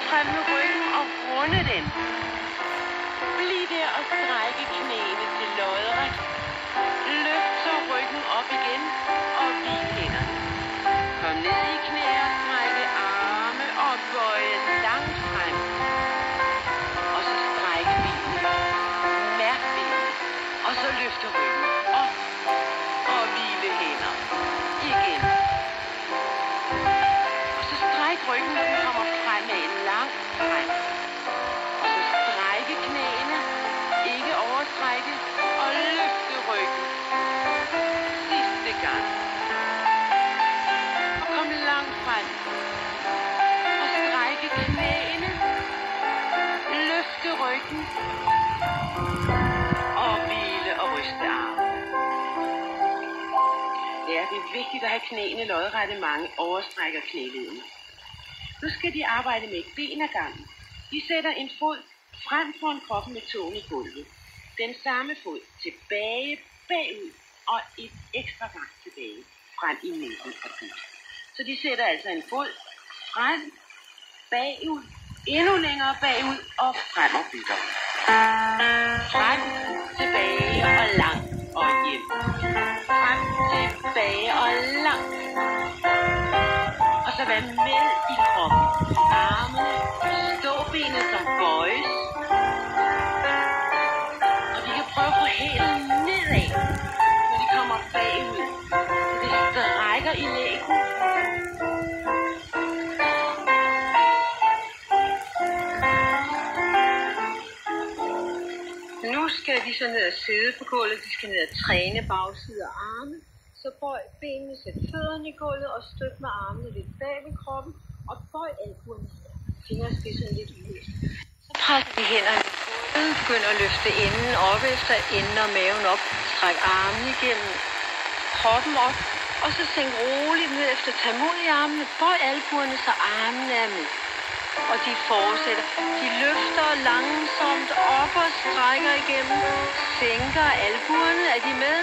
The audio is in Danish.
frem med ryggen og runde den. Bliv der og strække knæene til lodret. Løft så ryggen op igen og hvil hænderne. Kom ned i knæ og strække arme og bøje langt frem. Og så strække benene. Mærk benene. Og så løfte ryggen op og hvile hænder. Igen. Og så stræk ryggen, når den kommer fremad langt frem. Og så strække knæene. Ikke overstrække. Og løfte ryggen. Sidste gang. Og kom langt frem. Og strække knæene. Løfte ryggen. Og hvile og ryste armen. Det er vigtigt at have knæene lodrette. Mange overstrækker knæledene. Nu skal de arbejde med et ben ad gangen. De sætter en fod frem foran kroppen med tåen i gulvet. Den samme fod tilbage, bagud og et ekstra gang tilbage, frem i midten af byen. Så de sætter altså en fod frem, bagud, endnu længere bagud og frem og bygger. Frem, tilbage og langt og hjem. Frem, tilbage og langt. Og så vær med i kroppen. Armene, ståbenet som bøjes. Og de kan prøve at få hælen nedad, når de kommer bagud. Det strækker i lægen. Nu skal de så ned og sidde på gulvet. De skal ned og træne bagside og arme. Så bøj benene, sæt fødderne i gulvet og støt med armene lidt bag ved kroppen. Og bøj albuerne her. Fingerspidserne lidt ud. Så presser de hænderne i gulvet. Begynd at løfte enden op efter enden og maven op. Stræk armene igennem kroppen op. Og så sænk roligt ned efter. Tag mod i armene. Bøj albuerne, så armene er med. Og de fortsætter. De løfter langsomt op og strækker igennem. Sænker albuerne. Er de med?